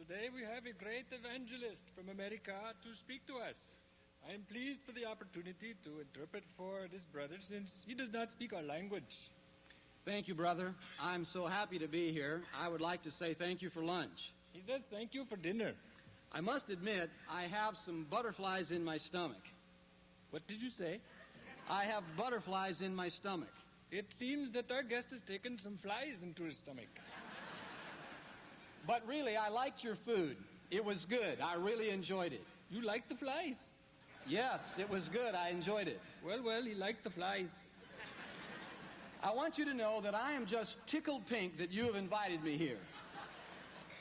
Today we have a great evangelist from America to speak to us. I am pleased for the opportunity to interpret for this brother since he does not speak our language. Thank you, brother. I'm so happy to be here. I would like to say thank you for lunch. He says thank you for dinner. I must admit, I have some butterflies in my stomach. What did you say? I have butterflies in my stomach. It seems that our guest has taken some flies into his stomach. But really, I liked your food. It was good. I really enjoyed it. You liked the flies? Yes, it was good. I enjoyed it. Well, he liked the flies. I want you to know that I am just tickled pink that you have invited me here.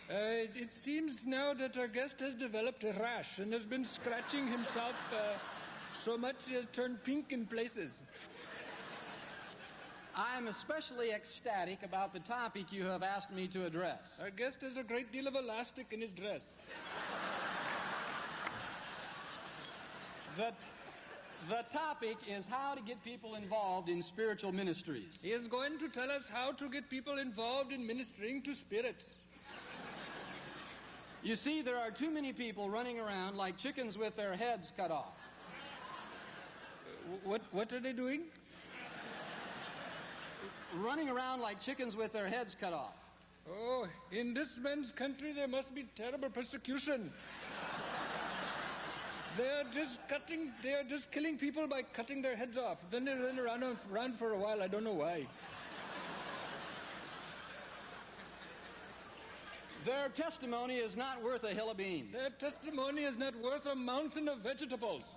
It seems now that our guest has developed a rash and has been scratching himself so much he has turned pink in places. I am especially ecstatic about the topic you have asked me to address. Our guest has a great deal of elastic in his dress. The topic is how to get people involved in spiritual ministries. He is going to tell us how to get people involved in ministering to spirits. You see, there are too many people running around like chickens with their heads cut off. What are they doing? Running around like chickens with their heads cut off. Oh, in this man's country there must be terrible persecution. They are just killing people by cutting their heads off. Then they run around for a while. I don't know why. Their testimony is not worth a hill of beans. Their testimony is not worth a mountain of vegetables.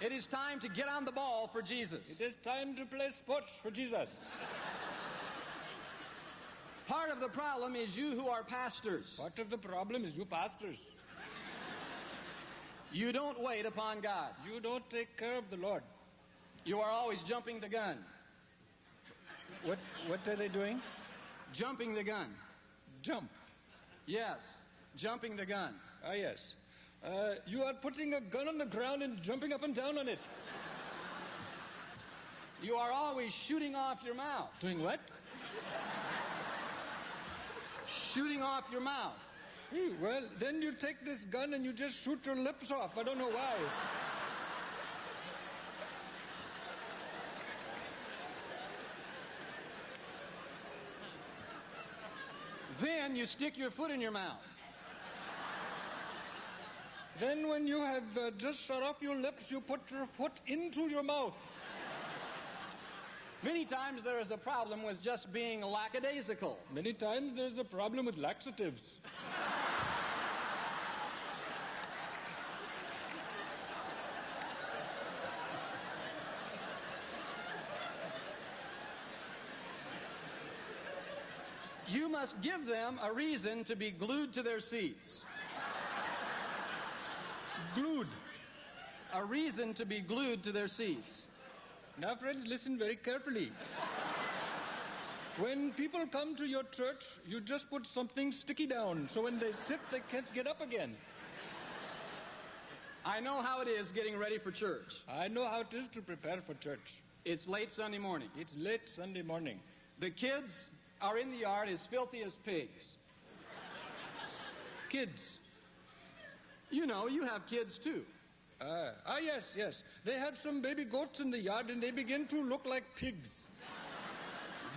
It is time to get on the ball for Jesus. It is time to play sports for Jesus. Part of the problem is you who are pastors. Part of the problem is you pastors. You don't wait upon God. You don't take care of the Lord. You are always jumping the gun. What are they doing? Jumping the gun. Jump. Yes, jumping the gun. Ah, yes. You are putting a gun on the ground and jumping up and down on it. You are always shooting off your mouth. Doing what? Shooting off your mouth. Well, then you take this gun and you just shoot your lips off. I don't know why. Then you stick your foot in your mouth. Then when you have just shut off your lips, you put your foot into your mouth. Many times there is a problem with just being lackadaisical. Many times there's a problem with laxatives. You must give them a reason to be glued to their seats. Glued. A reason to be glued to their seats. Now, friends, listen very carefully. When people come to your church, you just put something sticky down, so when they sit, they can't get up again. I know how it is getting ready for church. I know how it is to prepare for church. It's late Sunday morning. It's late Sunday morning. The kids are in the yard as filthy as pigs. Kids. You know, you have kids too. Yes. They have some baby goats in the yard and they begin to look like pigs.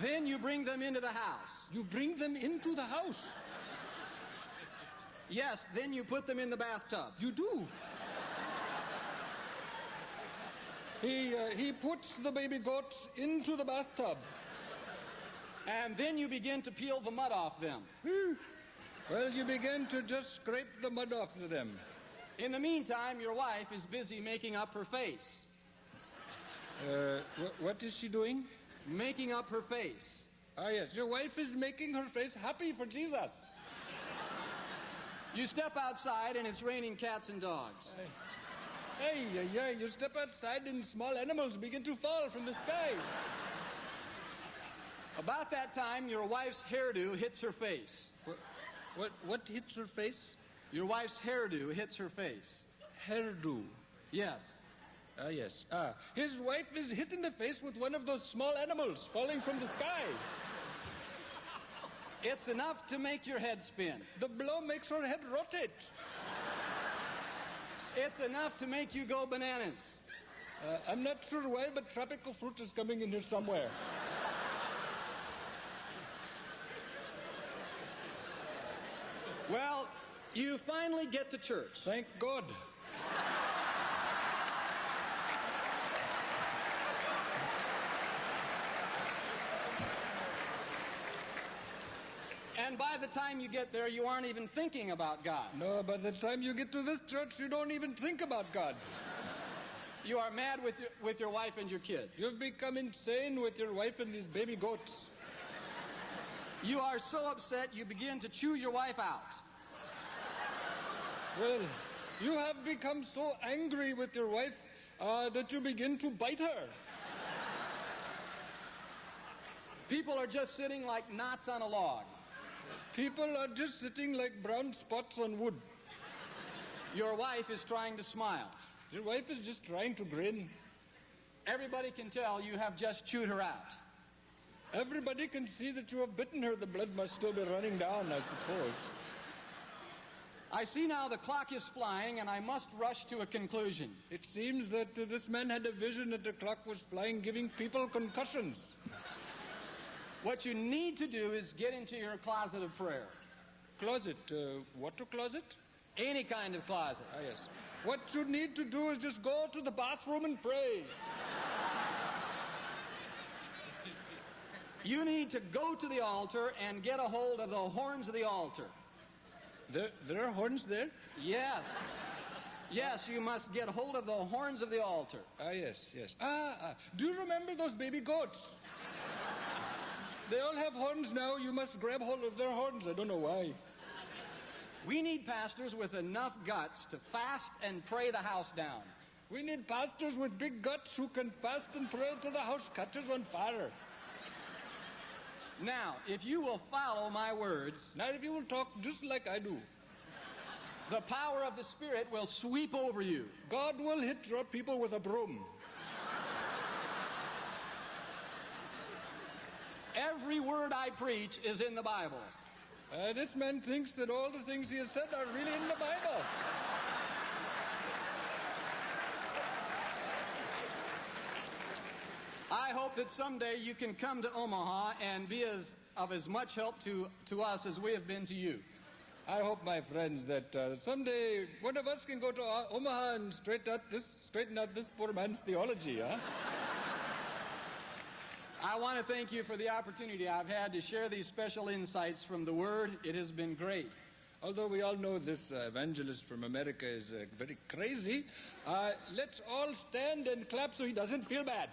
Then you bring them into the house. You bring them into the house. Yes, then you put them in the bathtub. You do. He puts the baby goats into the bathtub. And then you begin to peel the mud off them. Well, you begin to just scrape the mud off of them. In the meantime, your wife is busy making up her face. What is she doing? Making up her face. Ah, yes. Your wife is making her face happy for Jesus. You step outside and it's raining cats and dogs. Hey, you step outside and small animals begin to fall from the sky. About that time, your wife's hairdo hits her face. What hits her face? Your wife's hairdo hits her face. Hairdo. Yes. Yes. His wife is hit in the face with one of those small animals falling from the sky. It's enough to make your head spin. The blow makes her head rotate. It's enough to make you go bananas. I'm not sure why, but tropical fruit is coming in here somewhere. Well, you finally get to church. Thank God. And by the time you get there, you aren't even thinking about God. No, by the time you get to this church, you don't even think about God. You are mad with your wife and your kids. You've become insane with your wife and these baby goats. You are so upset you begin to chew your wife out. Well, you have become so angry with your wife that you begin to bite her. People are just sitting like knots on a log. People are just sitting like brown spots on wood. Your wife is trying to smile. Your wife is just trying to grin. Everybody can tell you have just chewed her out. Everybody can see that you have bitten her. The blood must still be running down, I suppose. I see now the clock is flying, and I must rush to a conclusion. It seems that this man had a vision that the clock was flying, giving people concussions. What you need to do is get into your closet of prayer. Closet? Water closet? Any kind of closet. Ah, yes. What you need to do is just go to the bathroom and pray. You need to go to the altar and get a hold of the horns of the altar. There are horns there? Yes. Yes, you must get hold of the horns of the altar. Ah, yes, yes. Do you remember those baby goats? They all have horns now. You must grab hold of their horns. I don't know why. We need pastors with enough guts to fast and pray the house down. We need pastors with big guts who can fast and pray till the house catches on fire. Now, if you will follow my words, Now, if you will talk just like I do, the power of the Spirit will sweep over you. God will hit your people with a broom. Every word I preach is in the Bible. This man thinks that all the things he has said are really in the Bible. I hope that someday you can come to Omaha and be of as much help to us as we have been to you. I hope, my friends, that someday one of us can go to Omaha and straighten out this poor man's theology, huh? I want to thank you for the opportunity I've had to share these special insights from the Word. It has been great. Although we all know this evangelist from America is very crazy, let's all stand and clap so he doesn't feel bad.